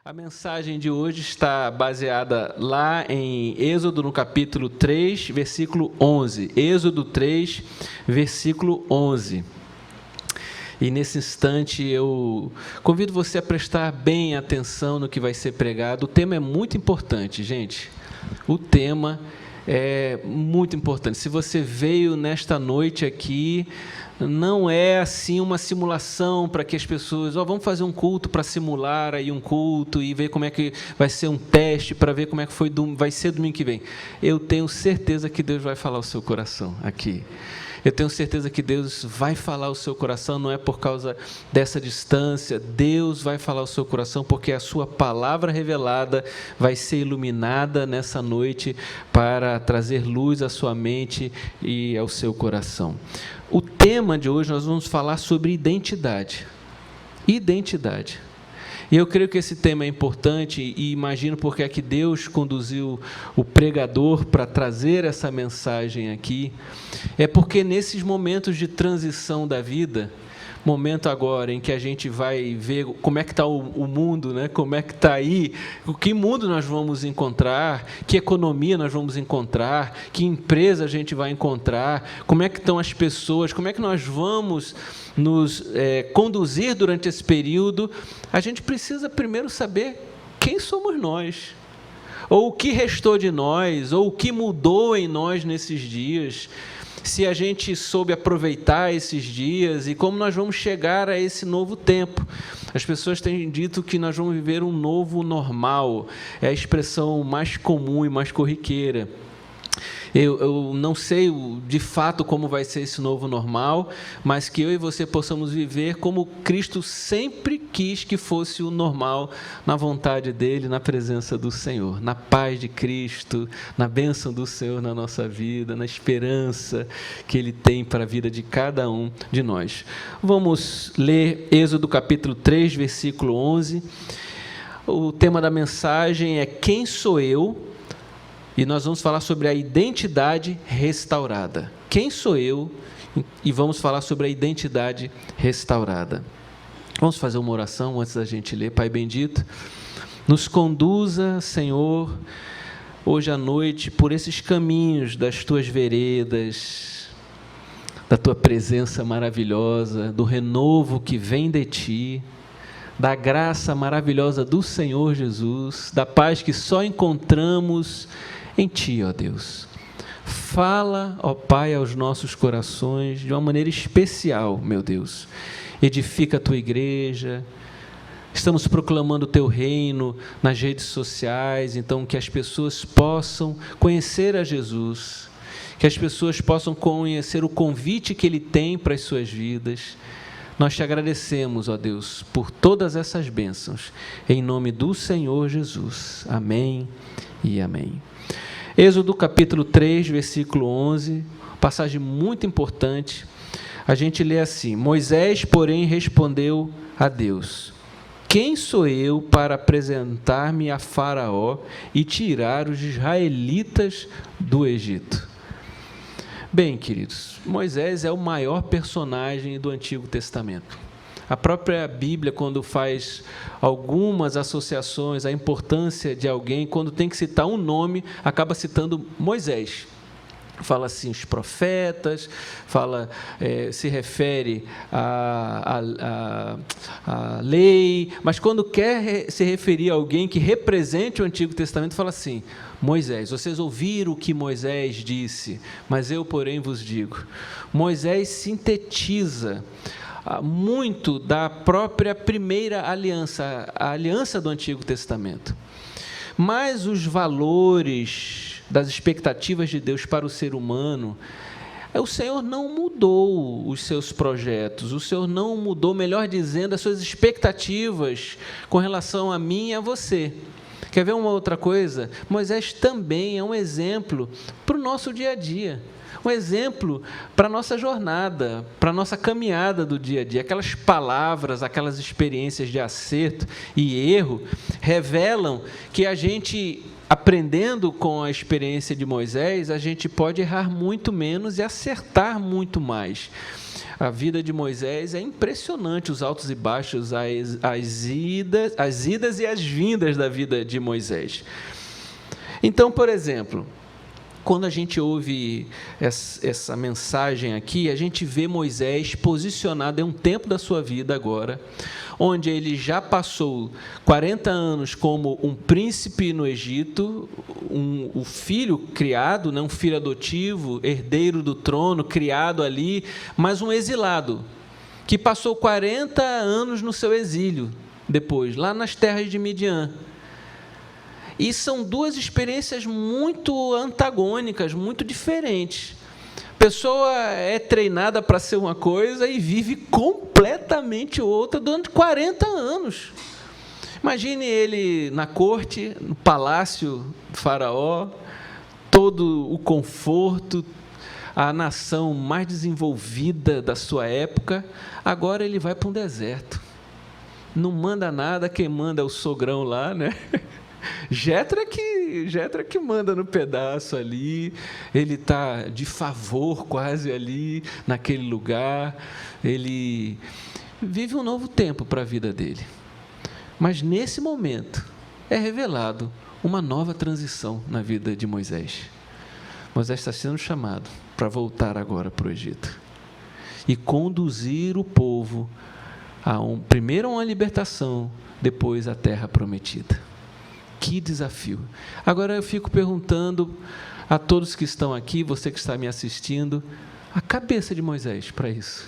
A mensagem de hoje está baseada lá em Êxodo, no capítulo 3, versículo 11. Êxodo 3, versículo 11. E nesse instante eu convido você a prestar bem atenção no que vai ser pregado. O tema é muito importante, gente. O tema é muito importante. Se você veio nesta noite aqui, não é assim uma simulação para que as pessoas, vamos fazer um culto para simular aí um culto e ver como é que vai ser um teste para ver como é que vai ser domingo que vem. Eu tenho certeza que Deus vai falar o seu coração aqui. Eu tenho certeza que Deus vai falar o seu coração, não é por causa dessa distância. Deus vai falar o seu coração porque a sua palavra revelada vai ser iluminada nessa noite para trazer luz à sua mente e ao seu coração. O tema de hoje nós vamos falar sobre identidade. Identidade. E eu creio que esse tema é importante e imagino porque é que Deus conduziu o pregador para trazer essa mensagem aqui. É porque nesses momentos de transição da vida, momento agora em que a gente vai ver como é que está o mundo, né? Como é que está aí, que mundo nós vamos encontrar, que economia nós vamos encontrar, que empresa a gente vai encontrar, como é que estão as pessoas, como é que nós vamos nos conduzir durante esse período. A gente precisa primeiro saber quem somos nós, ou o que restou de nós, ou o que mudou em nós nesses dias, se a gente soube aproveitar esses dias e como nós vamos chegar a esse novo tempo. As pessoas têm dito que nós vamos viver um novo normal, é a expressão mais comum e mais corriqueira. Eu não sei de fato como vai ser esse novo normal, mas que eu e você possamos viver como Cristo sempre quis que fosse o normal, na vontade dEle, na presença do Senhor, na paz de Cristo, na bênção do Senhor na nossa vida, na esperança que Ele tem para a vida de cada um de nós. Vamos ler Êxodo capítulo 3, versículo 11. O tema da mensagem é Quem sou eu? E nós vamos falar sobre a identidade restaurada. Quem sou eu? E vamos falar sobre a identidade restaurada. Vamos fazer uma oração antes da gente ler. Pai bendito, nos conduza, Senhor, hoje à noite, por esses caminhos das Tuas veredas, da Tua presença maravilhosa, do renovo que vem de Ti, da graça maravilhosa do Senhor Jesus, da paz que só encontramos em Ti, ó Deus. Fala, ó Pai, aos nossos corações de uma maneira especial, meu Deus. Edifica a Tua igreja. Estamos proclamando o Teu reino nas redes sociais, então que as pessoas possam conhecer a Jesus, que as pessoas possam conhecer o convite que Ele tem para as suas vidas. Nós Te agradecemos, ó Deus, por todas essas bênçãos, em nome do Senhor Jesus. Amém e amém. Êxodo capítulo 3, versículo 11, passagem muito importante. A gente lê assim: Moisés, porém, respondeu a Deus: Quem sou eu para apresentar-me a Faraó e tirar os israelitas do Egito? Bem, queridos, Moisés é o maior personagem do Antigo Testamento. A própria Bíblia, quando faz algumas associações à importância de alguém, quando tem que citar um nome, acaba citando Moisés. Fala assim, os profetas, se refere à lei, mas quando quer se referir a alguém que represente o Antigo Testamento, fala assim, Moisés. Vocês ouviram o que Moisés disse, mas eu, porém, vos digo. Moisés sintetiza muito da própria primeira aliança, a aliança do Antigo Testamento. Mas os valores das expectativas de Deus para o ser humano, o Senhor não mudou os seus projetos, o Senhor não mudou, melhor dizendo, as suas expectativas com relação a mim e a você. Quer ver uma outra coisa? Moisés também é um exemplo para o nosso dia a dia. Um exemplo para a nossa jornada, para a nossa caminhada do dia a dia. Aquelas palavras, aquelas experiências de acerto e erro revelam que a gente, aprendendo com a experiência de Moisés, a gente pode errar muito menos e acertar muito mais. A vida de Moisés é impressionante, os altos e baixos, as idas e as vindas da vida de Moisés. Então, por exemplo, quando a gente ouve essa mensagem aqui, a gente vê Moisés posicionado em um tempo da sua vida agora, onde ele já passou 40 anos como um príncipe no Egito, o filho criado, um filho adotivo, herdeiro do trono, criado ali, mas um exilado, que passou 40 anos no seu exílio, depois, lá nas terras de Midian. E são duas experiências muito antagônicas, muito diferentes. A pessoa é treinada para ser uma coisa e vive completamente outra durante 40 anos. Imagine ele na corte, no palácio do faraó, todo o conforto, a nação mais desenvolvida da sua época. Agora ele vai para um deserto. Não manda nada, quem manda é o sogrão lá, né? Jétro é que manda no pedaço ali, ele está de favor quase ali, naquele lugar, ele vive um novo tempo para a vida dele. Mas nesse momento é revelado uma nova transição na vida de Moisés. Moisés está sendo chamado para voltar agora para o Egito e conduzir o povo primeiro a uma libertação, depois à terra prometida. Que desafio! Agora eu fico perguntando a todos que estão aqui, você que está me assistindo, a cabeça de Moisés para isso.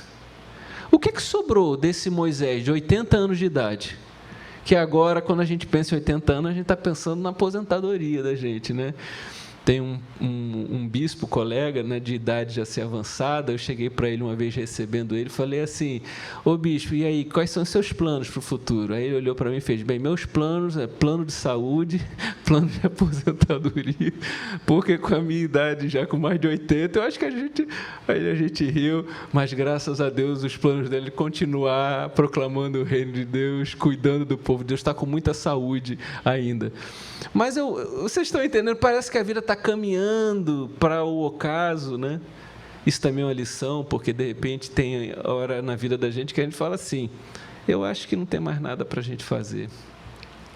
O que sobrou desse Moisés de 80 anos de idade? Que agora, quando a gente pensa em 80 anos, a gente está pensando na aposentadoria da gente, né? Tem um bispo, colega, né, de idade já ser avançada, eu cheguei para ele uma vez recebendo ele, falei assim, ô bispo, e aí, quais são os seus planos para o futuro? Aí ele olhou para mim e fez, bem, meus planos é plano de saúde, plano de aposentadoria, porque com a minha idade já com mais de 80, eu acho que a gente riu, mas graças a Deus os planos dele continuar proclamando o reino de Deus, cuidando do povo, Deus está com muita saúde ainda. Mas vocês estão entendendo, parece que a vida está caminhando para o ocaso, né? Isso também é uma lição, porque de repente tem hora na vida da gente que a gente fala assim, eu acho que não tem mais nada para a gente fazer,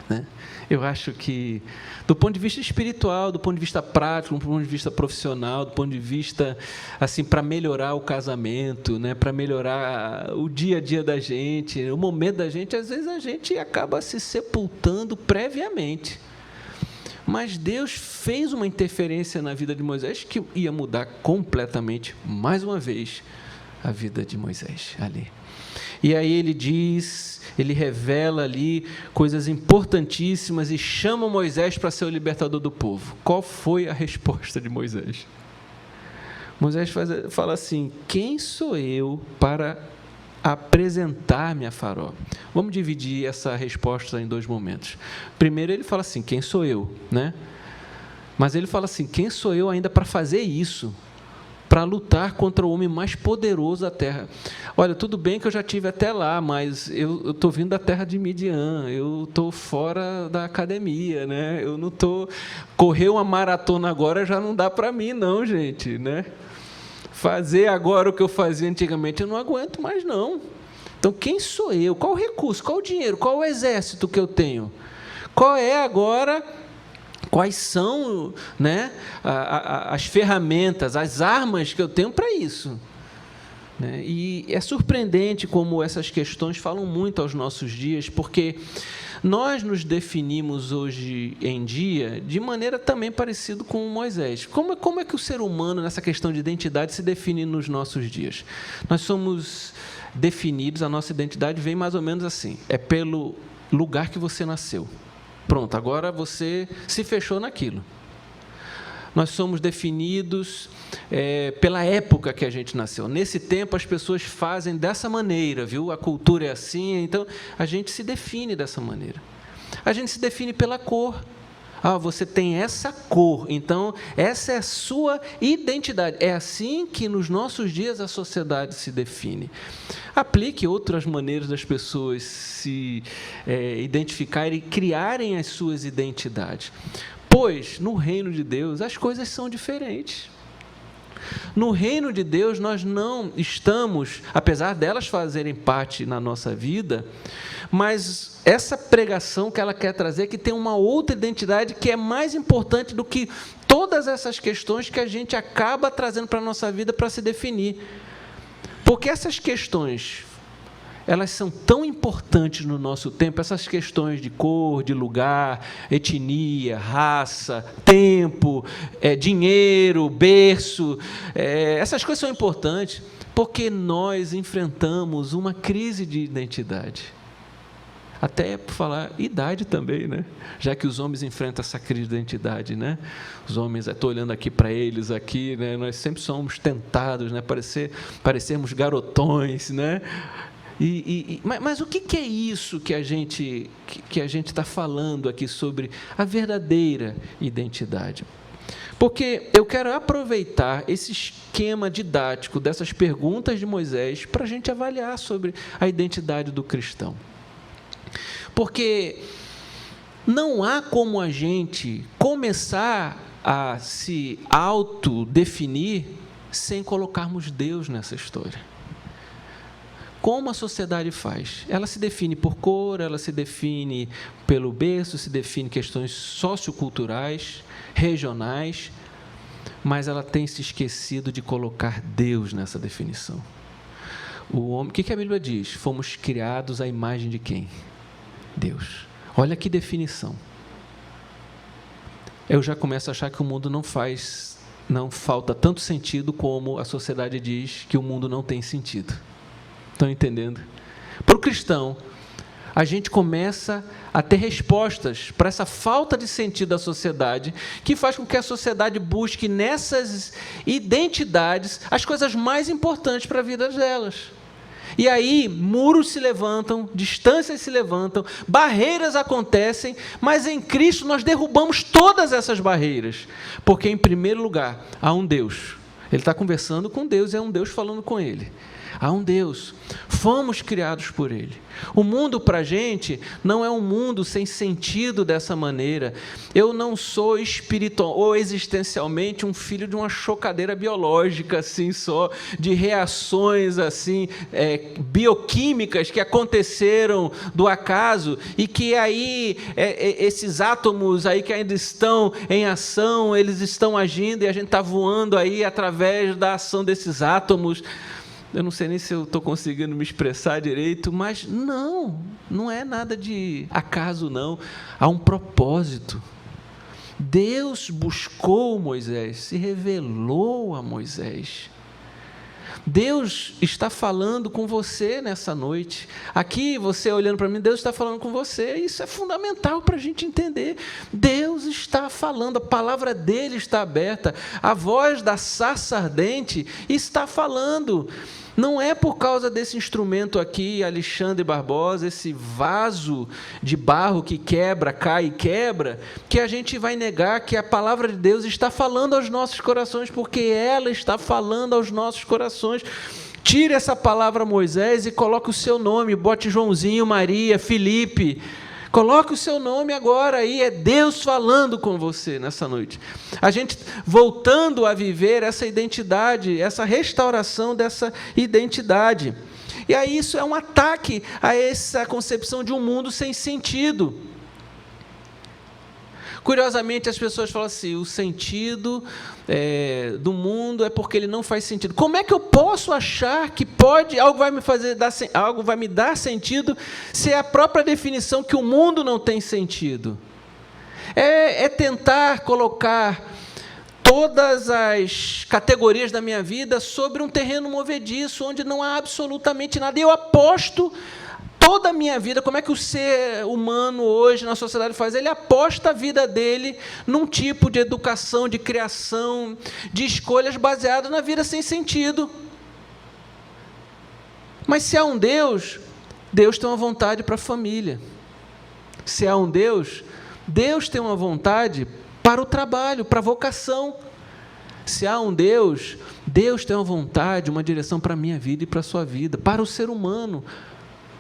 né? Eu acho que, do ponto de vista espiritual, do ponto de vista prático, do ponto de vista profissional, do ponto de vista, assim, para melhorar o casamento, né? Para melhorar o dia a dia da gente, o momento da gente, às vezes a gente acaba se sepultando previamente. Mas Deus fez uma interferência na vida de Moisés que ia mudar completamente, mais uma vez, a vida de Moisés ali. E aí ele revela ali coisas importantíssimas e chama Moisés para ser o libertador do povo. Qual foi a resposta de Moisés? Moisés fala assim, quem sou eu para apresentar-me a Faraó? Vamos dividir essa resposta em dois momentos. Primeiro ele fala assim, quem sou eu, né? Mas ele fala assim, quem sou eu ainda para fazer isso? Para lutar contra o homem mais poderoso da terra. Olha, tudo bem que eu já estive até lá, mas eu estou vindo da terra de Midian, eu estou fora da academia, né? Eu não estou... Correr uma maratona agora já não dá para mim, não, gente, né? Fazer agora o que eu fazia antigamente, eu não aguento mais, não. Então, quem sou eu? Qual o recurso? Qual o dinheiro? Qual o exército que eu tenho? Qual é agora... Quais são, né, as ferramentas, as armas que eu tenho para isso? Né? E é surpreendente como essas questões falam muito aos nossos dias, porque nós nos definimos hoje em dia de maneira também parecida com Moisés. Como é que o ser humano, nessa questão de identidade, se define nos nossos dias? Nós somos definidos, a nossa identidade vem mais ou menos assim, é pelo lugar que você nasceu. Pronto, agora você se fechou naquilo. Nós somos definidos pela época que a gente nasceu. Nesse tempo, as pessoas fazem dessa maneira, viu? A cultura é assim, então a gente se define dessa maneira. A gente se define pela cor. Ah, você tem essa cor, então essa é a sua identidade. É assim que nos nossos dias a sociedade se define. Aplique outras maneiras das pessoas se identificarem e criarem as suas identidades. Pois, no reino de Deus, as coisas são diferentes. No reino de Deus, nós não estamos, apesar delas fazerem parte na nossa vida, mas essa pregação que ela quer trazer, que tem uma outra identidade que é mais importante do que todas essas questões que a gente acaba trazendo para a nossa vida para se definir. Porque essas questões, elas são tão importantes no nosso tempo, essas questões de cor, de lugar, etnia, raça, tempo, dinheiro, berço, essas coisas são importantes, porque nós enfrentamos uma crise de identidade. Até por falar idade também, né? Já que os homens enfrentam essa crise de identidade, né? Os homens, estou olhando aqui para eles aqui, né? Nós sempre somos tentados, né? Parecermos garotões, né? Mas o que é isso que a gente está falando aqui sobre a verdadeira identidade? Porque eu quero aproveitar esse esquema didático dessas perguntas de Moisés para a gente avaliar sobre a identidade do cristão. Porque não há como a gente começar a se autodefinir sem colocarmos Deus nessa história. Como a sociedade faz? Ela se define por cor, ela se define pelo berço, se define questões socioculturais, regionais, mas ela tem se esquecido de colocar Deus nessa definição. O homem, o que a Bíblia diz? Fomos criados à imagem de quem? Deus. Olha que definição. Eu já começo a achar que o mundo não falta tanto sentido como a sociedade diz que o mundo não tem sentido. Estão entendendo? Para o cristão, a gente começa a ter respostas para essa falta de sentido da sociedade, que faz com que a sociedade busque nessas identidades as coisas mais importantes para a vida delas. E aí, muros se levantam, distâncias se levantam, barreiras acontecem, mas em Cristo nós derrubamos todas essas barreiras, porque, em primeiro lugar, há um Deus. Ele está conversando com Deus, é um Deus falando com ele. Há um Deus, fomos criados por Ele. O mundo para a gente não é um mundo sem sentido dessa maneira. Eu não sou espiritual ou existencialmente um filho de uma chocadeira biológica, assim, só, de reações assim, bioquímicas que aconteceram do acaso e que aí esses átomos aí que ainda estão em ação, eles estão agindo e a gente está voando aí através da ação desses átomos. Eu não sei nem se eu estou conseguindo me expressar direito, mas não é nada de acaso, não. Há um propósito. Deus buscou Moisés, se revelou a Moisés. Deus está falando com você nessa noite. Aqui, você olhando para mim, Deus está falando com você. Isso é fundamental para a gente entender. Deus está falando, a palavra dele está aberta. A voz da sarça ardente está falando. Não é por causa desse instrumento aqui, Alexandre Barbosa, esse vaso de barro que quebra, cai e quebra, que a gente vai negar que a palavra de Deus está falando aos nossos corações, porque ela está falando aos nossos corações. Tire essa palavra, Moisés, e coloque o seu nome, bote Joãozinho, Maria, Felipe. Coloque o seu nome agora aí, é Deus falando com você nessa noite. A gente voltando a viver essa identidade, essa restauração dessa identidade. E aí isso é um ataque a essa concepção de um mundo sem sentido. Curiosamente, as pessoas falam assim, o sentido do mundo é porque ele não faz sentido. Como é que eu posso achar que algo vai me dar sentido, se é a própria definição que o mundo não tem sentido? É tentar colocar todas as categorias da minha vida sobre um terreno movediço, onde não há absolutamente nada. E eu aposto toda a minha vida, como é que o ser humano hoje na sociedade faz? Ele aposta a vida dele num tipo de educação, de criação, de escolhas baseadas na vida sem sentido. Mas se há um Deus, Deus tem uma vontade para a família. Se há um Deus, Deus tem uma vontade para o trabalho, para a vocação. Se há um Deus, Deus tem uma vontade, uma direção para a minha vida e para a sua vida, para o ser humano,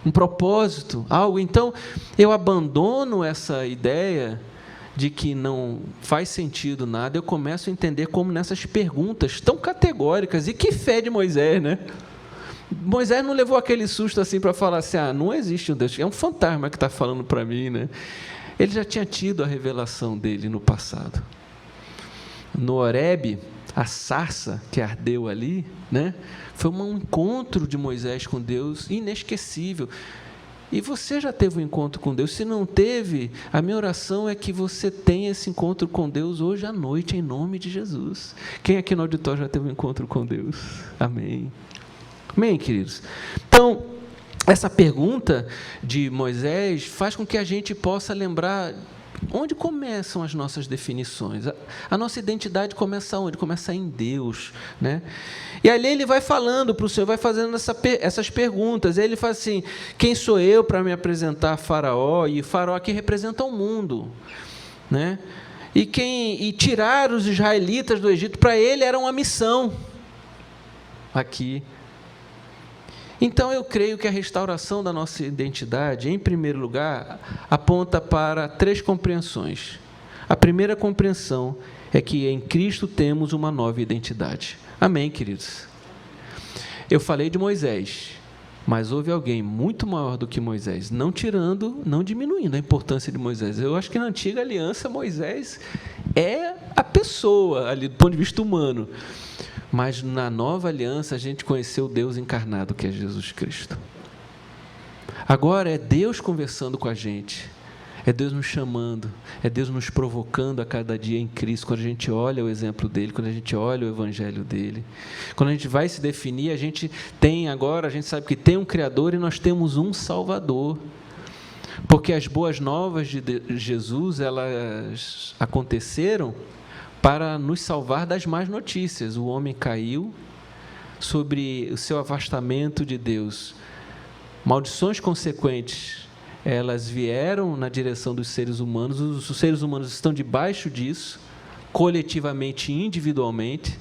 um propósito, algo. Então, eu abandono essa ideia de que não faz sentido nada, eu começo a entender como nessas perguntas tão categóricas, e que fé de Moisés, né? Moisés não levou aquele susto assim para falar assim, não existe um Deus, é um fantasma que está falando para mim, né? Ele já tinha tido a revelação dele no passado. No Horebe, a sarça que ardeu ali, né? Foi um encontro de Moisés com Deus inesquecível. E você já teve um encontro com Deus? Se não teve, a minha oração é que você tenha esse encontro com Deus hoje à noite, em nome de Jesus. Quem aqui no auditório já teve um encontro com Deus? Amém. Amém, queridos? Então, essa pergunta de Moisés faz com que a gente possa lembrar onde começam as nossas definições. A nossa identidade começa onde? Começa em Deus, né? E ali ele vai falando para o Senhor, vai fazendo essas perguntas. Ele fala assim, quem sou eu para me apresentar a Faraó? E Faraó aqui representa o mundo, né? E tirar os israelitas do Egito, para ele era uma missão aqui. Então, eu creio que a restauração da nossa identidade, em primeiro lugar, aponta para 3 compreensões. A primeira compreensão é que em Cristo temos uma nova identidade. Amém, queridos? Eu falei de Moisés, mas houve alguém muito maior do que Moisés, não tirando, não diminuindo a importância de Moisés. Eu acho que na antiga aliança, Moisés é a pessoa, ali do ponto de vista humano. Mas na nova aliança a gente conheceu o Deus encarnado, que é Jesus Cristo. Agora é Deus conversando com a gente, é Deus nos chamando, é Deus nos provocando a cada dia em Cristo, quando a gente olha o exemplo dele, quando a gente olha o evangelho dele. Quando a gente vai se definir, a gente sabe que tem um Criador e nós temos um Salvador. Porque as boas novas de Jesus, elas aconteceram para nos salvar das más notícias. O homem caiu sobre o seu afastamento de Deus. Maldições consequentes, elas vieram na direção dos seres humanos. Os seres humanos estão debaixo disso, coletivamente e individualmente.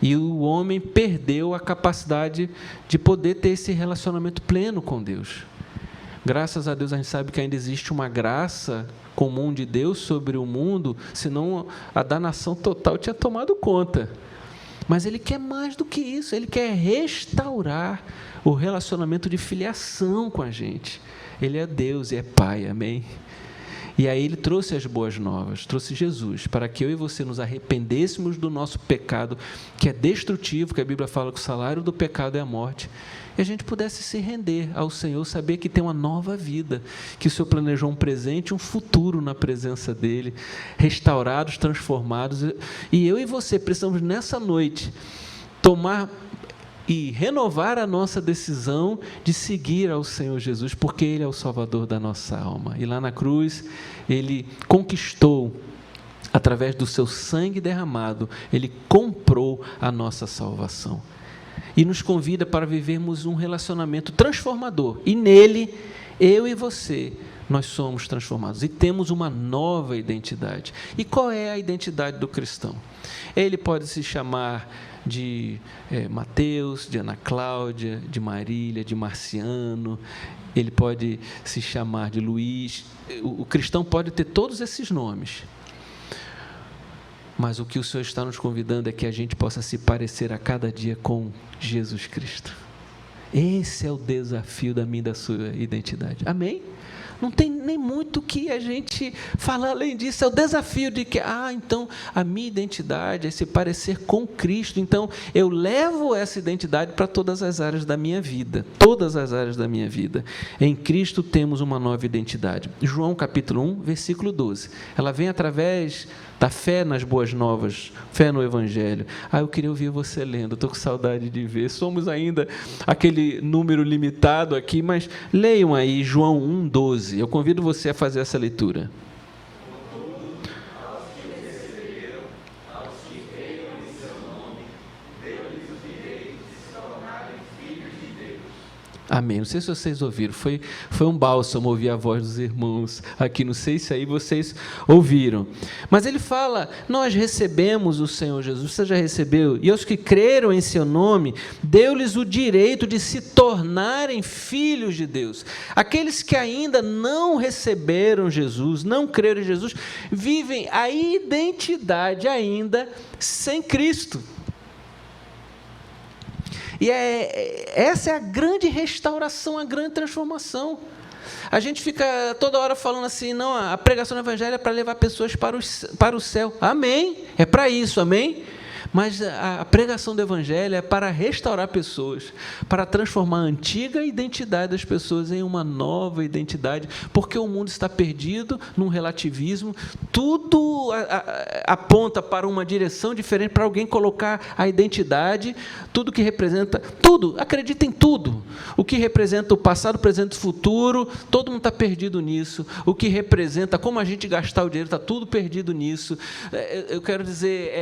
E o homem perdeu a capacidade de poder ter esse relacionamento pleno com Deus. Graças a Deus a gente sabe que ainda existe uma graça comum de Deus sobre o mundo, senão a danação total tinha tomado conta. Mas Ele quer mais do que isso, Ele quer restaurar o relacionamento de filiação com a gente. Ele é Deus e é Pai, amém? E aí Ele trouxe as boas novas, trouxe Jesus, para que eu e você nos arrependêssemos do nosso pecado, que é destrutivo, que a Bíblia fala que o salário do pecado é a morte, e a gente pudesse se render ao Senhor, saber que tem uma nova vida, que o Senhor planejou um presente e um futuro na presença dEle, restaurados, transformados, e eu e você precisamos nessa noite tomar e renovar a nossa decisão de seguir ao Senhor Jesus, porque Ele é o Salvador da nossa alma. E lá na cruz, Ele conquistou, através do seu sangue derramado, Ele comprou a nossa salvação. E nos convida para vivermos um relacionamento transformador. E nele, eu e você, nós somos transformados. E temos uma nova identidade. E qual é a identidade do cristão? Ele pode se chamar de Mateus, de Ana Cláudia, de Marília, de Marciano, ele pode se chamar de Luiz. O cristão pode ter todos esses nomes, mas o que o Senhor está nos convidando é que a gente possa se parecer a cada dia com Jesus Cristo. Esse é o desafio da minha e da sua identidade, amém? Não tem nem muito o que a gente falar além disso, é o desafio de que, então, a minha identidade é se parecer com Cristo, então, eu levo essa identidade para todas as áreas da minha vida, todas as áreas da minha vida. Em Cristo temos uma nova identidade. João capítulo 1, versículo 12, ela vem através da fé nas boas novas, fé no Evangelho. Eu queria ouvir você lendo, estou com saudade de ver, somos ainda aquele número limitado aqui, mas leiam aí João 1, 12, eu convido você a fazer essa leitura. Amém. Não sei se vocês ouviram, foi um bálsamo ouvir a voz dos irmãos aqui, não sei se aí vocês ouviram. Mas ele fala, nós recebemos o Senhor Jesus, você já recebeu? E aos que creram em seu nome, deu-lhes o direito de se tornarem filhos de Deus. Aqueles que ainda não receberam Jesus, não creram em Jesus, vivem a identidade ainda sem Cristo. E essa é a grande restauração, a grande transformação. A gente fica toda hora falando assim, não, a pregação do Evangelho é para levar pessoas para o céu. Amém, é para isso, amém? Mas a pregação do Evangelho é para restaurar pessoas, para transformar a antiga identidade das pessoas em uma nova identidade, porque o mundo está perdido num relativismo, tudo aponta para uma direção diferente, para alguém colocar a identidade, tudo que representa, tudo, acredita em tudo, o que representa o passado, o presente e o futuro, todo mundo está perdido nisso, o que representa como a gente gastar o dinheiro, está tudo perdido nisso. Eu quero dizer,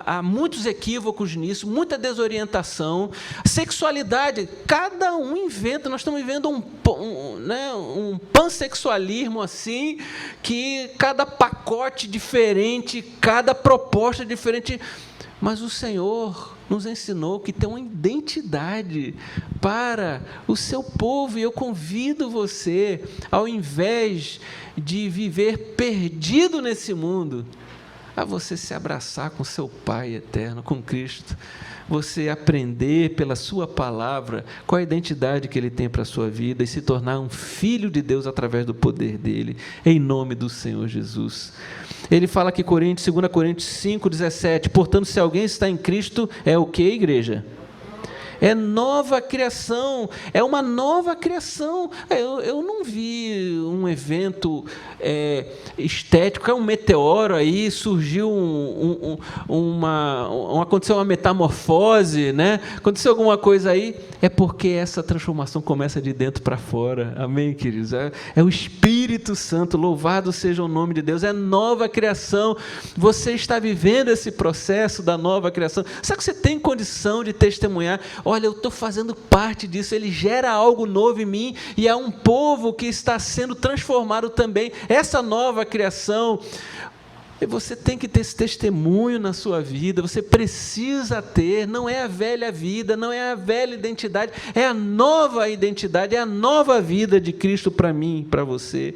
há muitos equívocos nisso, muita desorientação. Sexualidade, cada um inventa. Nós estamos vivendo um pansexualismo assim, que cada pacote diferente, cada proposta diferente. Mas o Senhor nos ensinou que tem uma identidade para o seu povo, e eu convido você, ao invés de viver perdido nesse mundo, a você se abraçar com seu Pai eterno, com Cristo, você aprender pela sua palavra qual a identidade que Ele tem para a sua vida e se tornar um filho de Deus através do poder dEle, em nome do Senhor Jesus. Ele fala aqui, 2 Coríntios 5,17, portanto, se alguém está em Cristo, é o que, igreja? É nova criação, é uma nova criação. Eu não vi um evento estético, é um meteoro aí, surgiu aconteceu uma metamorfose, né? Aconteceu alguma coisa aí, é porque essa transformação começa de dentro para fora, amém, queridos? É o Espírito Santo, louvado seja o nome de Deus, é nova criação, você está vivendo esse processo da nova criação, será que você tem condição de testemunhar? Olha, eu estou fazendo parte disso, ele gera algo novo em mim, e há um povo que está sendo transformado também, essa nova criação. E você tem que ter esse testemunho na sua vida, você precisa ter, não é a velha vida, não é a velha identidade, é a nova identidade, é a nova vida de Cristo para mim, para você.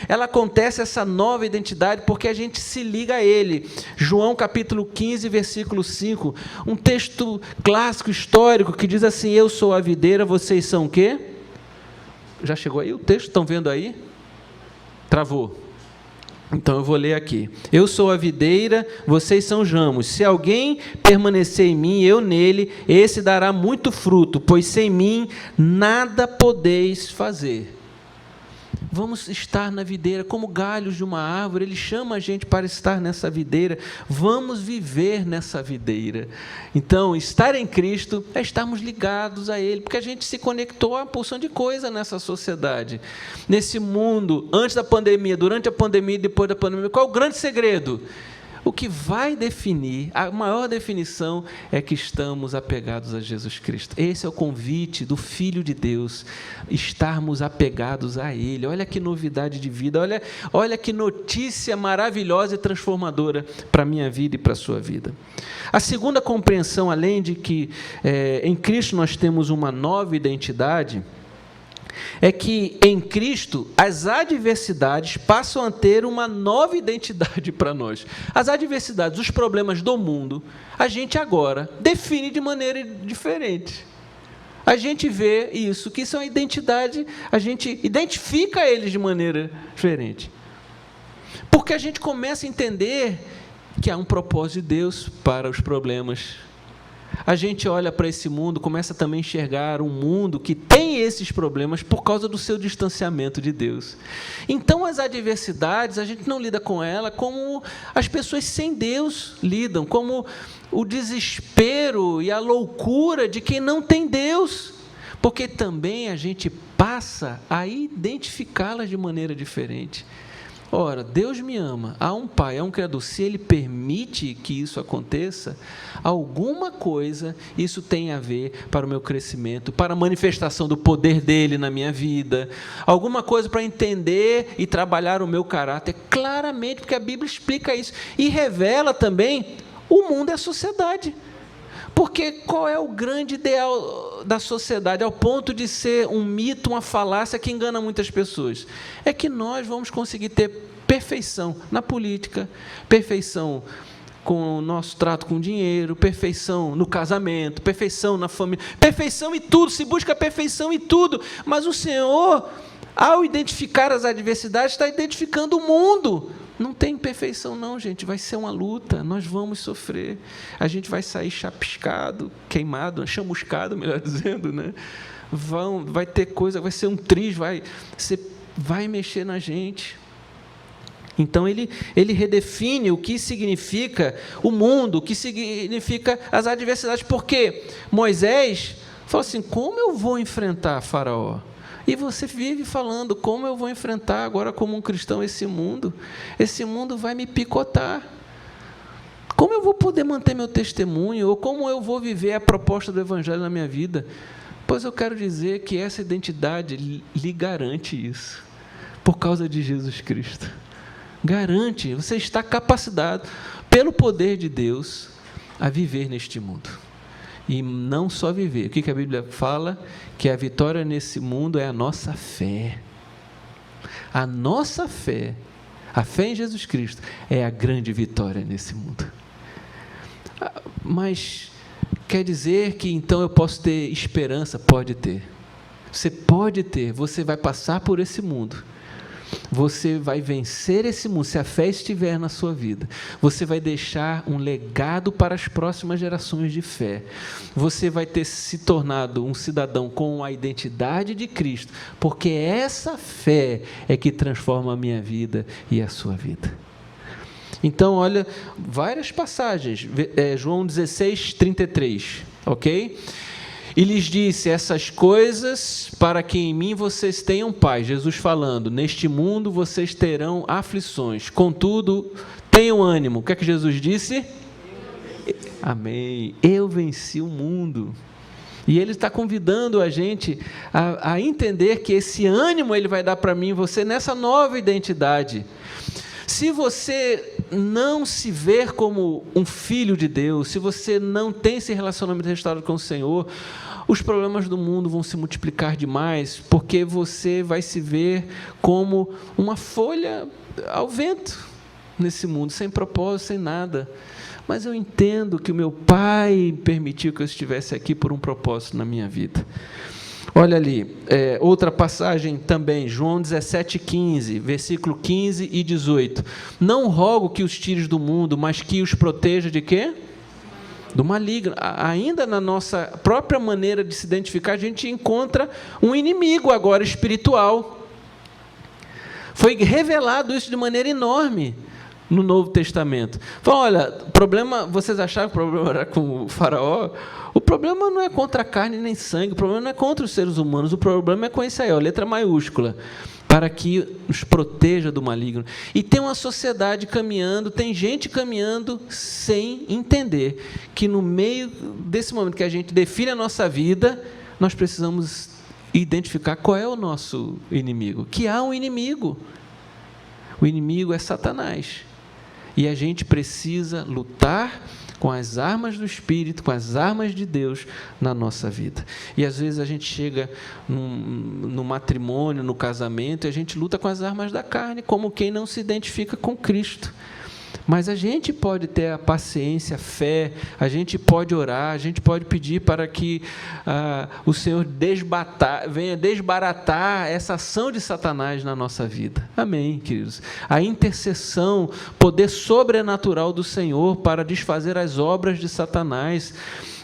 Ela acontece, essa nova identidade, porque a gente se liga a Ele. João capítulo 15, versículo 5, um texto clássico, histórico, que diz assim, eu sou a videira, vocês são o quê? Já chegou aí o texto? Estão vendo aí? Travou. Então eu vou ler aqui. Eu sou a videira, vocês são os ramos. Se alguém permanecer em mim, eu nele, esse dará muito fruto, pois sem mim nada podeis fazer. Vamos estar na videira, como galhos de uma árvore, Ele chama a gente para estar nessa videira, vamos viver nessa videira. Então, estar em Cristo é estarmos ligados a Ele, porque a gente se conectou a uma porção de coisa nessa sociedade, nesse mundo, antes da pandemia, durante a pandemia e depois da pandemia. Qual é o grande segredo? O que vai definir, a maior definição é que estamos apegados a Jesus Cristo. Esse é o convite do Filho de Deus, estarmos apegados a Ele. Olha que novidade de vida, olha que notícia maravilhosa e transformadora para a minha vida e para a sua vida. A segunda compreensão, além de que em Cristo nós temos uma nova identidade, é que em Cristo as adversidades passam a ter uma nova identidade para nós. As adversidades, os problemas do mundo, a gente agora define de maneira diferente. A gente vê isso, que isso é uma identidade, a gente identifica eles de maneira diferente. Porque a gente começa a entender que há um propósito de Deus para os problemas. A gente olha para esse mundo, começa também a enxergar um mundo que tem esses problemas por causa do seu distanciamento de Deus. Então, as adversidades, a gente não lida com ela como as pessoas sem Deus lidam, como o desespero e a loucura de quem não tem Deus, porque também a gente passa a identificá-las de maneira diferente. Ora, Deus me ama, há um Pai, há um Criador. Se Ele permite que isso aconteça, alguma coisa isso tem a ver para o meu crescimento, para a manifestação do poder dEle na minha vida, alguma coisa para entender e trabalhar o meu caráter, claramente, porque a Bíblia explica isso, e revela também o mundo e a sociedade. Porque qual é o grande ideal da sociedade, ao ponto de ser um mito, uma falácia que engana muitas pessoas? É que nós vamos conseguir ter perfeição na política, perfeição com o nosso trato com o dinheiro, perfeição no casamento, perfeição na família, perfeição em tudo, se busca perfeição em tudo, mas o Senhor, ao identificar as adversidades, está identificando o mundo. Não tem perfeição não, gente, vai ser uma luta, nós vamos sofrer, a gente vai sair chapiscado, queimado, chamuscado, melhor dizendo, né? Vai ter coisa, vai ser um triz, vai mexer na gente. Então, ele redefine o que significa o mundo, o que significa as adversidades, porque Moisés falou assim, como eu vou enfrentar Faraó? E você vive falando, como eu vou enfrentar agora como um cristão esse mundo? Esse mundo vai me picotar. Como eu vou poder manter meu testemunho? Ou como eu vou viver a proposta do Evangelho na minha vida? Pois eu quero dizer que essa identidade lhe garante isso, por causa de Jesus Cristo. Garante, você está capacitado, pelo poder de Deus, a viver neste mundo. E não só viver. O que a Bíblia fala? Que a vitória nesse mundo é a nossa fé. A nossa fé, a fé em Jesus Cristo, é a grande vitória nesse mundo. Mas quer dizer que então eu posso ter esperança? Pode ter. Você pode ter, você vai passar por esse mundo. Você vai vencer esse mundo, se a fé estiver na sua vida. Você vai deixar um legado para as próximas gerações de fé. Você vai ter se tornado um cidadão com a identidade de Cristo, porque essa fé é que transforma a minha vida e a sua vida. Então, olha, várias passagens, João 16, 33, ok? E lhes disse, essas coisas para que em mim vocês tenham paz. Jesus falando, neste mundo vocês terão aflições, contudo, tenham ânimo. O que é que Jesus disse? Amém. Eu venci o mundo. E Ele está convidando a gente a entender que esse ânimo Ele vai dar para mim e você nessa nova identidade. Se você não se ver como um filho de Deus, se você não tem esse relacionamento restaurado com o Senhor, os problemas do mundo vão se multiplicar demais, porque você vai se ver como uma folha ao vento nesse mundo, sem propósito, sem nada. Mas eu entendo que o meu Pai permitiu que eu estivesse aqui por um propósito na minha vida. Olha ali, outra passagem também, João 17, 15, versículo 15 e 18. Não rogo que os tires do mundo, mas que os proteja de quê? Do maligno. Ainda na nossa própria maneira de se identificar, a gente encontra um inimigo agora espiritual. Foi revelado isso de maneira enorme no Novo Testamento. Fala, olha, problema, vocês achavam que o problema era com o Faraó? O problema não é contra a carne nem sangue, o problema não é contra os seres humanos, o problema é com isso aí, ó, letra maiúscula, para que nos proteja do maligno. E tem uma sociedade caminhando, tem gente caminhando sem entender que no meio desse momento que a gente define a nossa vida, nós precisamos identificar qual é o nosso inimigo, que há um inimigo. O inimigo é Satanás. E a gente precisa lutar com as armas do Espírito, com as armas de Deus na nossa vida. E às vezes a gente chega no matrimônio, no casamento, e a gente luta com as armas da carne, como quem não se identifica com Cristo. Mas a gente pode ter a paciência, a fé, a gente pode orar, a gente pode pedir para que o Senhor venha desbaratar essa ação de Satanás na nossa vida. Amém, queridos? A intercessão, poder sobrenatural do Senhor para desfazer as obras de Satanás.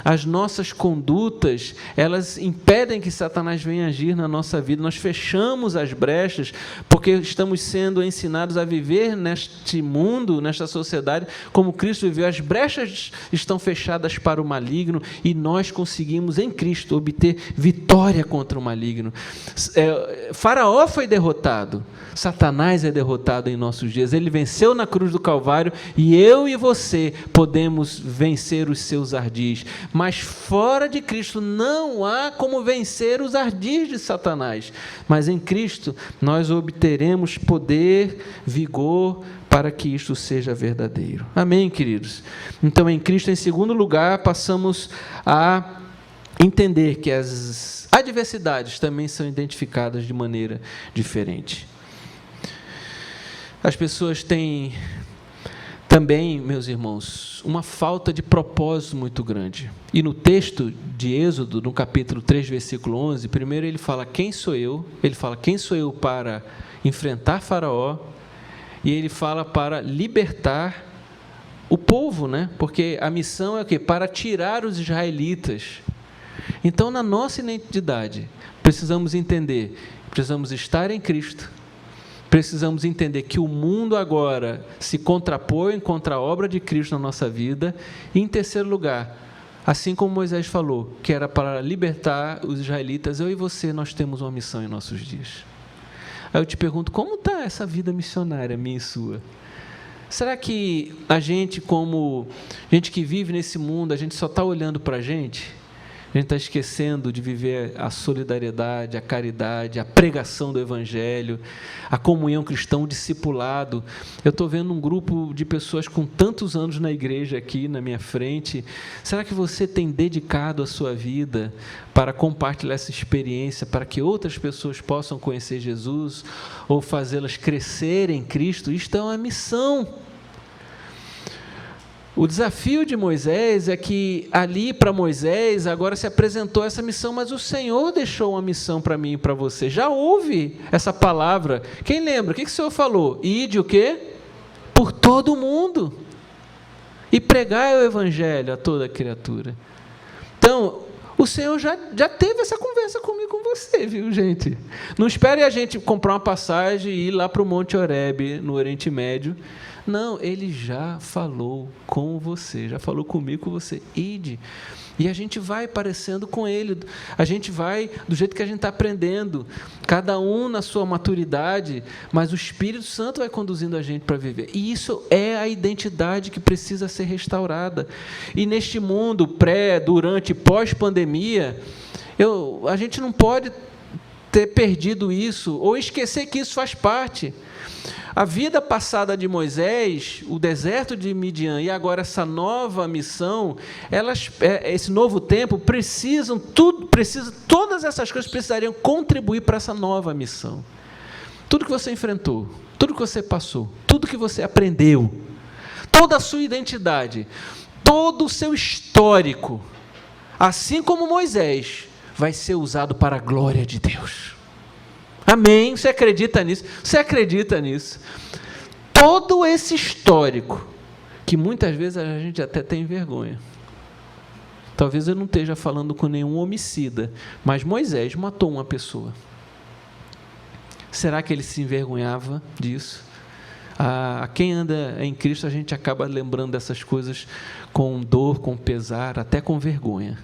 As nossas condutas, elas impedem que Satanás venha agir na nossa vida. Nós fechamos as brechas, porque porque estamos sendo ensinados a viver neste mundo, nesta sociedade, como Cristo viveu. As brechas estão fechadas para o maligno e nós conseguimos, em Cristo, obter vitória contra o maligno. Faraó foi derrotado, Satanás é derrotado em nossos dias. Ele venceu na cruz do Calvário e eu e você podemos vencer os seus ardis. Mas fora de Cristo não há como vencer os ardis de Satanás. Mas em Cristo nós obteremos poder, vigor, para que isto seja verdadeiro. Amém, queridos? Então, em Cristo, em segundo lugar, passamos a entender que as adversidades também são identificadas de maneira diferente. As pessoas têm também, meus irmãos, uma falta de propósito muito grande. E no texto de Êxodo, no capítulo 3, versículo 11, primeiro ele fala, quem sou eu? Ele fala, quem sou eu para enfrentar Faraó? E ele fala para libertar o povo, né? Porque a missão é o quê? Para tirar os israelitas. Então, na nossa identidade, precisamos entender, precisamos estar em Cristo, precisamos entender que o mundo agora se contrapõe contra a obra de Cristo na nossa vida. E, em terceiro lugar, assim como Moisés falou, que era para libertar os israelitas, eu e você, nós temos uma missão em nossos dias. Aí eu te pergunto, como está essa vida missionária, minha e sua? Será que a gente, como gente que vive nesse mundo, a gente só está olhando para a gente? A gente está esquecendo de viver a solidariedade, a caridade, a pregação do Evangelho, a comunhão cristã, o discipulado. Eu estou vendo um grupo de pessoas com tantos anos na igreja aqui na minha frente. Será que você tem dedicado a sua vida para compartilhar essa experiência, para que outras pessoas possam conhecer Jesus ou fazê-las crescer em Cristo? Isto é uma missão. O desafio de Moisés é que ali para Moisés agora se apresentou essa missão, mas o Senhor deixou uma missão para mim e para você. Já ouve essa palavra. Quem lembra? O que o Senhor falou? Ide o quê? Por todo o mundo. E pregai o Evangelho a toda criatura. Então, o Senhor já teve essa conversa comigo e com você, viu, gente? Não espere a gente comprar uma passagem e ir lá para o Monte Horebe, no Oriente Médio. Não, Ele já falou com você, já falou comigo, com você. Ide. E a gente vai parecendo com Ele, a gente vai do jeito que a gente está aprendendo, cada um na sua maturidade, mas o Espírito Santo vai conduzindo a gente para viver. E isso é a identidade que precisa ser restaurada. E neste mundo pré, durante e pós-pandemia, a gente não pode ter perdido isso, ou esquecer que isso faz parte. A vida passada de Moisés, o deserto de Midian e agora essa nova missão, esse novo tempo, todas essas coisas precisariam contribuir para essa nova missão. Tudo que você enfrentou, tudo que você passou, tudo que você aprendeu, toda a sua identidade, todo o seu histórico, assim como Moisés, vai ser usado para a glória de Deus. Amém? Você acredita nisso? Você acredita nisso? Todo esse histórico, que muitas vezes a gente até tem vergonha. Talvez eu não esteja falando com nenhum homicida, mas Moisés matou uma pessoa. Será que ele se envergonhava disso? A quem anda em Cristo, a gente acaba lembrando dessas coisas com dor, com pesar, até com vergonha.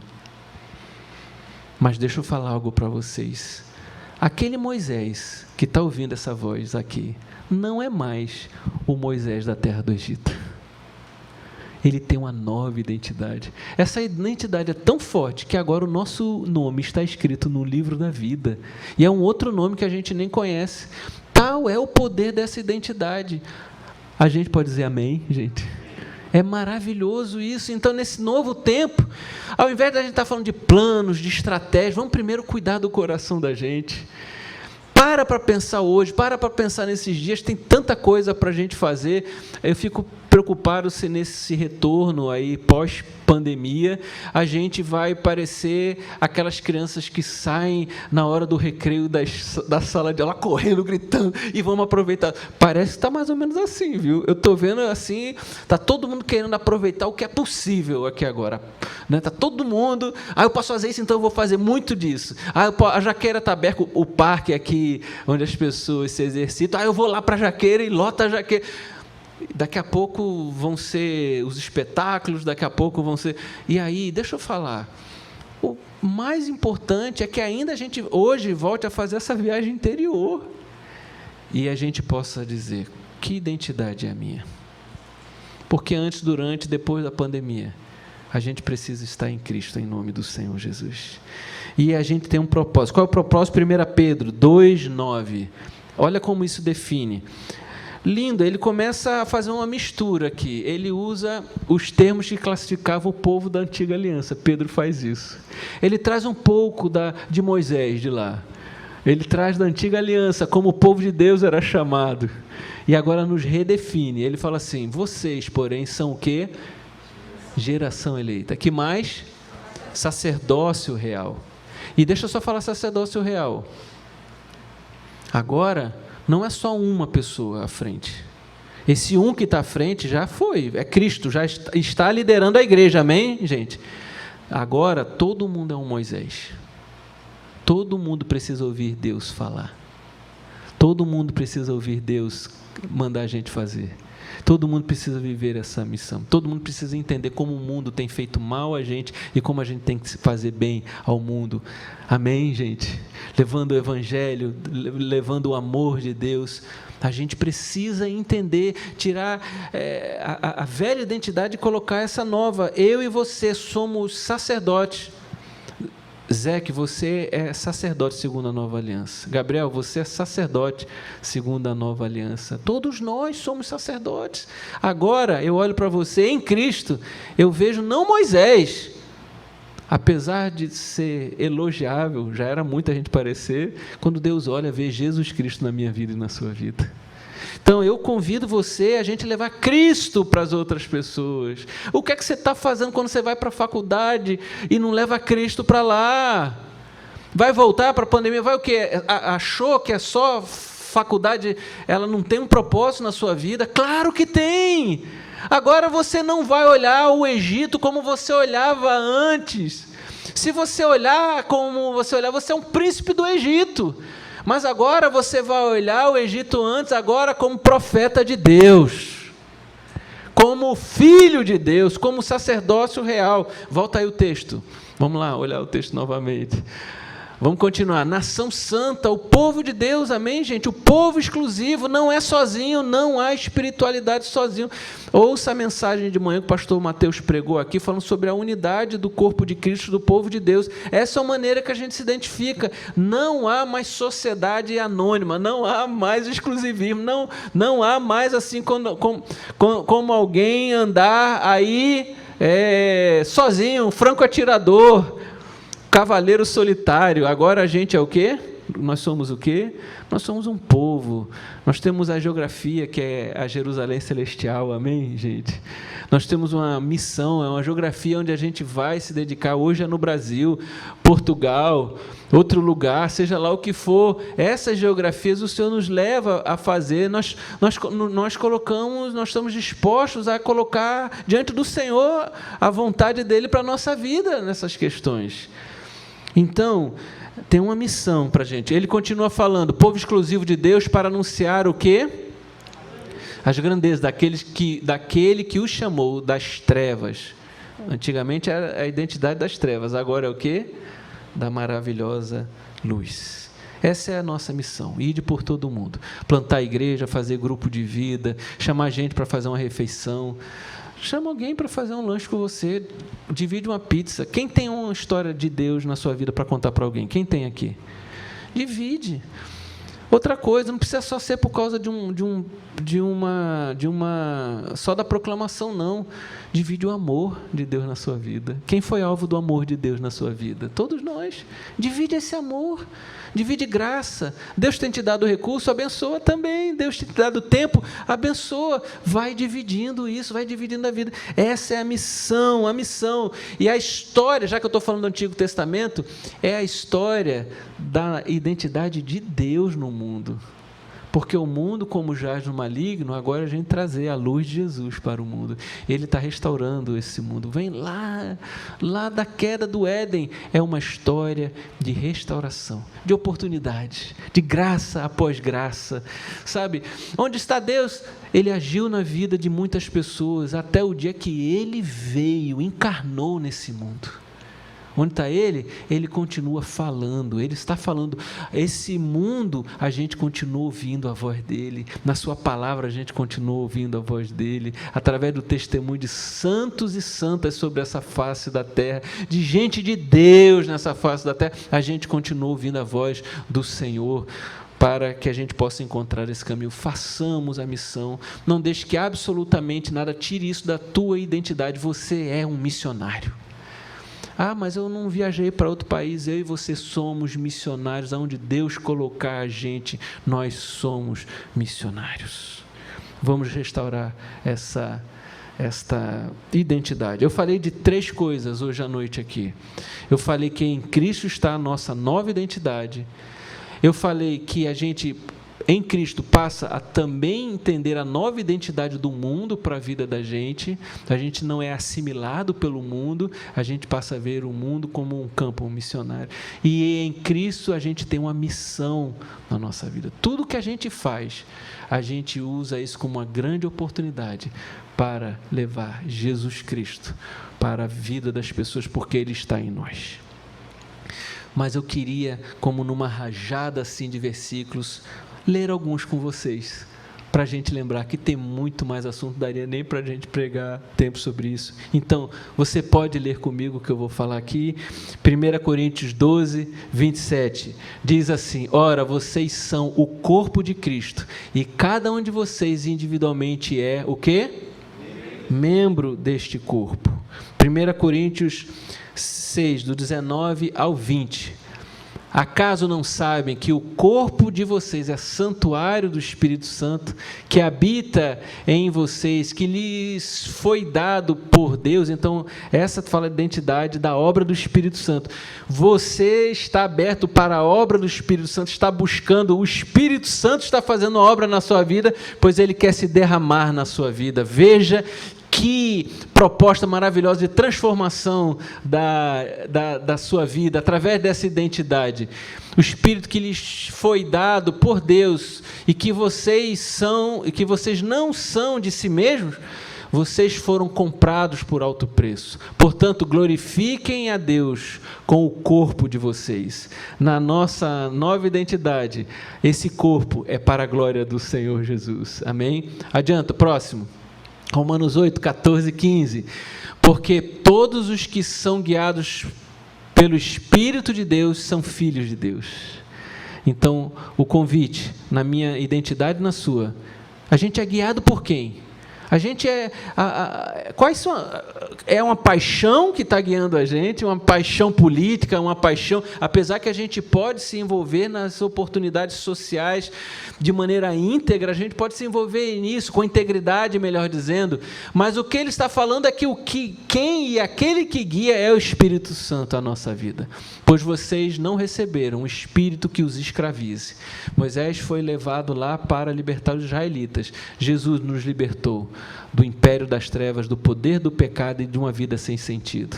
Mas deixa eu falar algo para vocês. Aquele Moisés que está ouvindo essa voz aqui, não é mais o Moisés da terra do Egito. Ele tem uma nova identidade. Essa identidade é tão forte que agora o nosso nome está escrito no livro da vida. E é um outro nome que a gente nem conhece. Tal é o poder dessa identidade. A gente pode dizer amém, gente? É maravilhoso isso. Então, nesse novo tempo, ao invés de a gente estar falando de planos, de estratégias, vamos primeiro cuidar do coração da gente. Para pensar hoje, para pensar nesses dias, tem tanta coisa para a gente fazer. Eu fico preocupados se nesse retorno aí pós-pandemia a gente vai parecer aquelas crianças que saem na hora do recreio da sala de aula correndo, gritando e vamos aproveitar. Parece que está mais ou menos assim, viu? Eu estou vendo assim, está todo mundo querendo aproveitar o que é possível aqui agora. Está todo mundo, eu posso fazer isso, então eu vou fazer muito disso. A Jaqueira está aberto, o parque aqui onde as pessoas se exercitam, eu vou lá para a Jaqueira e lota a Jaqueira. Daqui a pouco vão ser os espetáculos, daqui a pouco vão ser... E aí, deixa eu falar, o mais importante é que ainda a gente hoje volte a fazer essa viagem interior e a gente possa dizer, que identidade é a minha? Porque antes, durante e depois da pandemia, a gente precisa estar em Cristo, em nome do Senhor Jesus. E a gente tem um propósito. Qual é o propósito? 1 Pedro 2,9. Olha como isso define. Lindo, ele começa a fazer uma mistura aqui. Ele usa os termos que classificavam o povo da antiga aliança. Pedro faz isso. Ele traz um pouco de Moisés de lá. Ele traz da antiga aliança, como o povo de Deus era chamado. E agora nos redefine. Ele fala assim, vocês, porém, são o quê? Geração eleita. Que mais? Sacerdócio real. E deixa eu só falar sacerdócio real. Agora, não é só uma pessoa à frente. Esse um que está à frente já foi, é Cristo, já está liderando a igreja, amém, gente? Agora, todo mundo é um Moisés. Todo mundo precisa ouvir Deus falar. Todo mundo precisa ouvir Deus mandar a gente fazer. Todo mundo precisa viver essa missão. Todo mundo precisa entender como o mundo tem feito mal a gente e como a gente tem que fazer bem ao mundo. Amém, gente? Levando o evangelho, levando o amor de Deus. A gente precisa entender, tirar a velha identidade e colocar essa nova. Eu e você somos sacerdotes. Zé, que você é sacerdote segundo a nova aliança. Gabriel, você é sacerdote segundo a nova aliança. Todos nós somos sacerdotes. Agora, eu olho para você em Cristo, eu vejo não Moisés, apesar de ser elogiável, já era muita gente parecer, quando Deus olha, vê Jesus Cristo na minha vida e na sua vida. Então, eu convido você a gente levar Cristo para as outras pessoas. O que é que você está fazendo quando você vai para a faculdade e não leva Cristo para lá? Vai voltar para a pandemia? Vai o quê? Achou que é só faculdade, ela não tem um propósito na sua vida? Claro que tem! Agora você não vai olhar o Egito como você olhava antes. Se você olhar como você olhava, você é um príncipe do Egito. Mas agora você vai olhar o Egito antes, agora como profeta de Deus, como filho de Deus, como sacerdócio real. Volta aí o texto. Vamos lá, olhar o texto novamente. Vamos continuar. Nação santa, o povo de Deus, amém, gente? O povo exclusivo, não é sozinho, não há espiritualidade sozinho. Ouça a mensagem de manhã que o pastor Mateus pregou aqui, falando sobre a unidade do corpo de Cristo, do povo de Deus. Essa é a maneira que a gente se identifica. Não há mais sociedade anônima, não há mais exclusivismo, não há mais assim como alguém andar aí sozinho, franco atirador, cavaleiro solitário. Agora a gente é o quê? Nós somos o quê? Nós somos um povo. Nós temos a geografia, que é a Jerusalém Celestial, amém, gente? Nós temos uma missão, é uma geografia onde a gente vai se dedicar. Hoje é no Brasil, Portugal, outro lugar, seja lá o que for. Essas geografias o Senhor nos leva a fazer. Nós estamos dispostos a colocar diante do Senhor a vontade dEle para a nossa vida nessas questões. Então, tem uma missão para a gente. Ele continua falando, povo exclusivo de Deus para anunciar o quê? As grandezas daquele que o chamou das trevas. Antigamente era a identidade das trevas, agora é o quê? Da maravilhosa luz. Essa é a nossa missão, ir por todo mundo. Plantar a igreja, fazer grupo de vida, chamar gente para fazer uma refeição. Chama alguém para fazer um lanche com você, divide uma pizza. Quem tem uma história de Deus na sua vida para contar para alguém? Quem tem aqui? Divide. Outra coisa, não precisa só ser por causa só da proclamação, não. Divide o amor de Deus na sua vida. Quem foi alvo do amor de Deus na sua vida? Todos nós. Divide esse amor. Divide graça. Deus tem te dado recurso, abençoa também. Deus tem te dado tempo, abençoa. Vai dividindo isso, vai dividindo a vida. Essa é a missão, a missão. E a história, já que eu estou falando do Antigo Testamento, é a história da identidade de Deus no mundo. Porque o mundo, como jaz no maligno, agora a gente trazer a luz de Jesus para o mundo. Ele está restaurando esse mundo. Vem lá da queda do Éden. É uma história de restauração, de oportunidade, de graça após graça. Sabe, onde está Deus? Ele agiu na vida de muitas pessoas, até o dia que Ele veio, encarnou nesse mundo. Onde está Ele? Ele continua falando, Ele está falando. Esse mundo, a gente continua ouvindo a voz dEle, na sua palavra a gente continua ouvindo a voz dEle, através do testemunho de santos e santas sobre essa face da terra, de gente de Deus nessa face da terra, a gente continua ouvindo a voz do Senhor, para que a gente possa encontrar esse caminho. Façamos a missão, não deixe que absolutamente nada tire isso da tua identidade. Você é um missionário. Mas eu não viajei para outro país. Eu e você somos missionários. Aonde Deus colocar a gente, nós somos missionários. Vamos restaurar esta identidade. Eu falei de 3 coisas hoje à noite aqui. Eu falei que em Cristo está a nossa nova identidade. Eu falei que a gente, em Cristo, passa a também entender a nova identidade do mundo para a vida da gente. A gente não é assimilado pelo mundo, a gente passa a ver o mundo como um campo missionário. E em Cristo a gente tem uma missão na nossa vida. Tudo que a gente faz, a gente usa isso como uma grande oportunidade para levar Jesus Cristo para a vida das pessoas, porque Ele está em nós. Mas eu queria, como numa rajada assim de versículos, ler alguns com vocês, para a gente lembrar que tem muito mais assunto, daria nem para a gente pregar tempo sobre isso. Então, você pode ler comigo o que eu vou falar aqui. 1 Coríntios 12, 27, diz assim: ora, vocês são o corpo de Cristo, e cada um de vocês individualmente é o quê? Membro deste corpo. 1 Coríntios 6, do 19 ao 20. Acaso não sabem que o corpo de vocês é santuário do Espírito Santo, que habita em vocês, que lhes foi dado por Deus? Então, essa fala de identidade da obra do Espírito Santo. Você está aberto para a obra do Espírito Santo, está buscando, o Espírito Santo está fazendo obra na sua vida, pois Ele quer se derramar na sua vida. Veja que proposta maravilhosa de transformação da sua vida, através dessa identidade. O Espírito que lhes foi dado por Deus, e que vocês não são de si mesmos, vocês foram comprados por alto preço. Portanto, glorifiquem a Deus com o corpo de vocês. Na nossa nova identidade, esse corpo é para a glória do Senhor Jesus. Amém? Adianta, próximo. Romanos 8, 14 e 15. Porque todos os que são guiados pelo Espírito de Deus são filhos de Deus. Então, o convite, na minha identidade e na sua, a gente é guiado por quem? A gente é uma paixão que está guiando a gente, uma paixão política, uma paixão, apesar que a gente pode se envolver nas oportunidades sociais de maneira íntegra, a gente pode se envolver nisso, com integridade, melhor dizendo, mas o que ele está falando é que quem e aquele que guia é o Espírito Santo a nossa vida, pois vocês não receberam um espírito que os escravize. Moisés foi levado lá para libertar os israelitas, Jesus nos libertou do império das trevas, do poder do pecado e de uma vida sem sentido.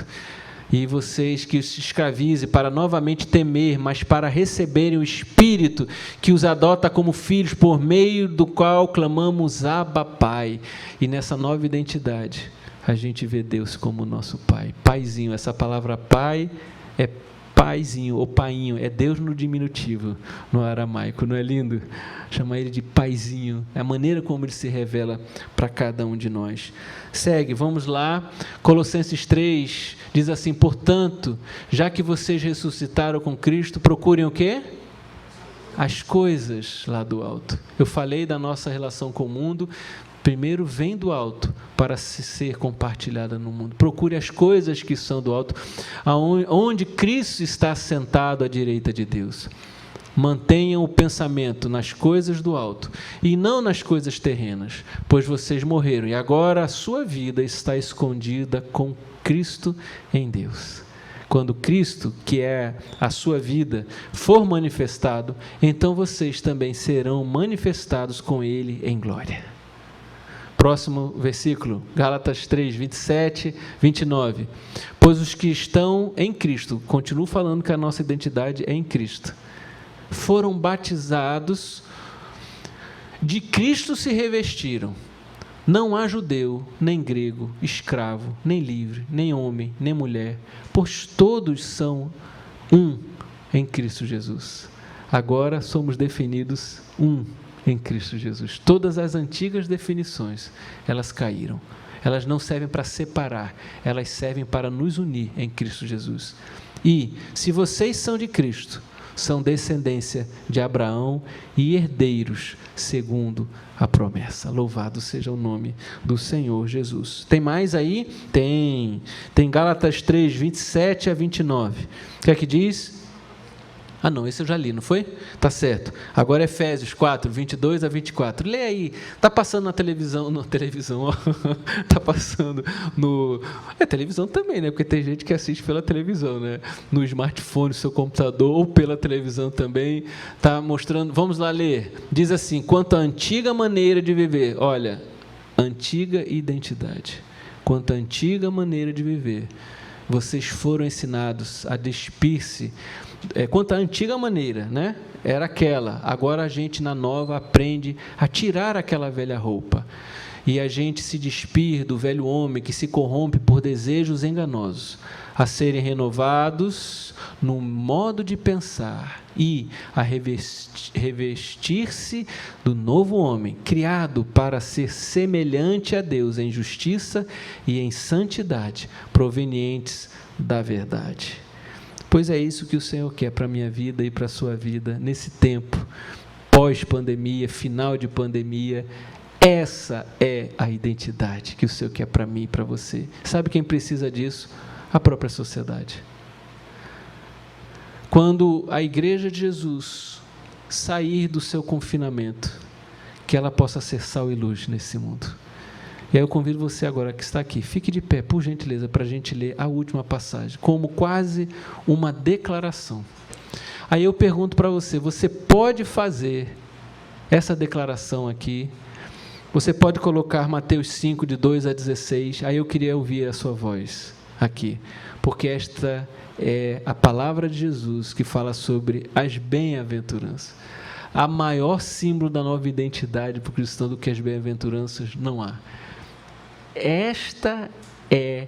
E vocês que se escravizem para novamente temer, mas para receberem o Espírito que os adota como filhos, por meio do qual clamamos Abba, Pai. E nessa nova identidade, a gente vê Deus como nosso Pai. Paizinho, essa palavra Pai é paizinho, ou painho, é Deus no diminutivo, no aramaico, não é lindo? Chama ele de paizinho, é a maneira como ele se revela para cada um de nós. Segue, vamos lá, Colossenses 3, diz assim: portanto, já que vocês ressuscitaram com Cristo, procurem o quê? as coisas lá do alto. Eu falei da nossa relação com o mundo. Primeiro vem do alto para ser compartilhada no mundo. Procure as coisas que são do alto, onde Cristo está sentado à direita de Deus. Mantenham o pensamento nas coisas do alto e não nas coisas terrenas, pois vocês morreram e agora a sua vida está escondida com Cristo em Deus. Quando Cristo, que é a sua vida, for manifestado, então vocês também serão manifestados com Ele em glória. Próximo versículo, Gálatas 3, 27, 29. Pois os que estão em Cristo, continuo falando que a nossa identidade é em Cristo, foram batizados, de Cristo se revestiram. Não há judeu, nem grego, escravo, nem livre, nem homem, nem mulher, pois todos são um em Cristo Jesus. Agora somos definidos um em Cristo Jesus. Todas as antigas definições, elas caíram. Elas não servem para separar, elas servem para nos unir em Cristo Jesus. E, se vocês são de Cristo, são descendência de Abraão e herdeiros segundo a promessa. Louvado seja o nome do Senhor Jesus. Tem mais aí? Tem Gálatas 3, 27 a 29. O que é que diz? Ah, não, esse eu já li, não foi? Tá certo. Agora Efésios 4, 22 a 24. Lê aí. Está passando na televisão, está passando no... televisão também, né? Porque tem gente que assiste pela televisão, né? No smartphone, no seu computador, ou pela televisão também. Está mostrando... Vamos lá ler. Diz assim, quanto à antiga maneira de viver. Olha, antiga identidade. Quanto à antiga maneira de viver. Vocês foram ensinados a despir-se. Quanto à antiga maneira, né? Era aquela. Agora a gente na nova aprende a tirar aquela velha roupa e a gente se despir do velho homem que se corrompe por desejos enganosos, a serem renovados no modo de pensar e a revestir-se do novo homem, criado para ser semelhante a Deus em justiça e em santidade, provenientes da verdade. Pois é isso que o Senhor quer para a minha vida e para a sua vida, nesse tempo, pós-pandemia, final de pandemia. Essa é a identidade que o Senhor quer para mim e para você. Sabe quem precisa disso? A própria sociedade. Quando a Igreja de Jesus sair do seu confinamento, que ela possa ser sal e luz nesse mundo. E aí eu convido você agora que está aqui, fique de pé, por gentileza, para a gente ler a última passagem, como quase uma declaração. Aí eu pergunto para você, você pode fazer essa declaração aqui? Você pode colocar Mateus 5, de 2 a 16, aí eu queria ouvir a sua voz aqui, porque esta é a palavra de Jesus que fala sobre as bem-aventuranças. A maior símbolo da nova identidade para o cristão do que as bem-aventuranças não há. Esta é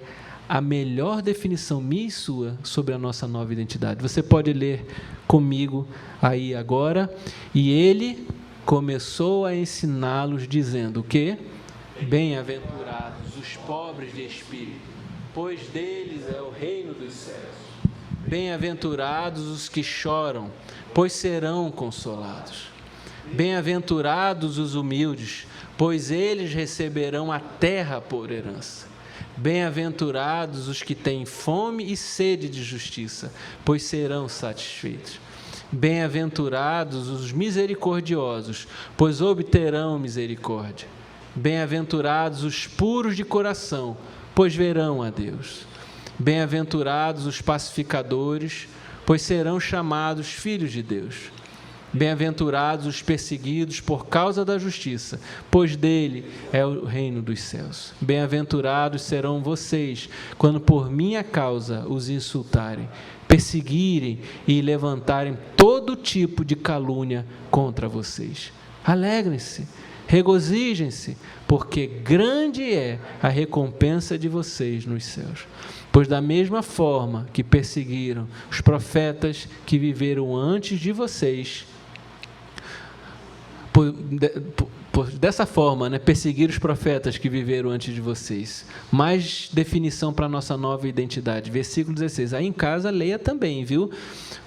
a melhor definição minha e sua sobre a nossa nova identidade. Você pode ler comigo aí agora. E ele começou a ensiná-los dizendo o quê? Bem-aventurados os pobres de espírito, pois deles é o reino dos céus. Bem-aventurados os que choram, pois serão consolados. Bem-aventurados os humildes, pois eles receberão a terra por herança. Bem-aventurados os que têm fome e sede de justiça, pois serão satisfeitos. Bem-aventurados os misericordiosos, pois obterão misericórdia. Bem-aventurados os puros de coração, pois verão a Deus. Bem-aventurados os pacificadores, pois serão chamados filhos de Deus. Bem-aventurados os perseguidos por causa da justiça, pois dele é o reino dos céus. Bem-aventurados serão vocês, quando por minha causa os insultarem, perseguirem e levantarem todo tipo de calúnia contra vocês. Alegrem-se, regozijem-se, porque grande é a recompensa de vocês nos céus. Pois da mesma forma que perseguiram os profetas que viveram antes de vocês, dessa forma, né, perseguir os profetas que viveram antes de vocês. Mais definição para a nossa nova identidade. Versículo 16. Aí em casa, leia também, viu?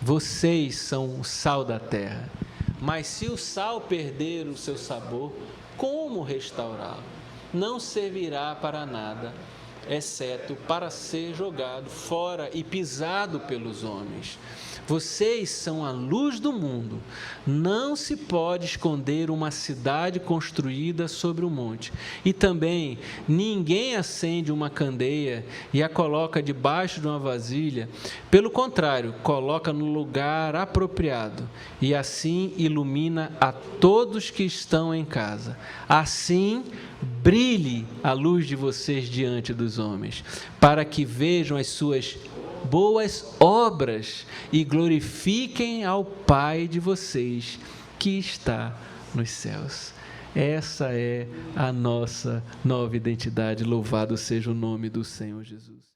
Vocês são o sal da terra. Mas se o sal perder o seu sabor, como restaurá-lo? Não servirá para nada, exceto para ser jogado fora e pisado pelos homens. Vocês são a luz do mundo. Não se pode esconder uma cidade construída sobre um monte. E também, ninguém acende uma candeia e a coloca debaixo de uma vasilha. Pelo contrário, coloca no lugar apropriado e assim ilumina a todos que estão em casa. Assim, brilhe a luz de vocês diante dos homens, para que vejam as suas boas obras e glorifiquem ao Pai de vocês que está nos céus. Essa é a nossa nova identidade. Louvado seja o nome do Senhor Jesus.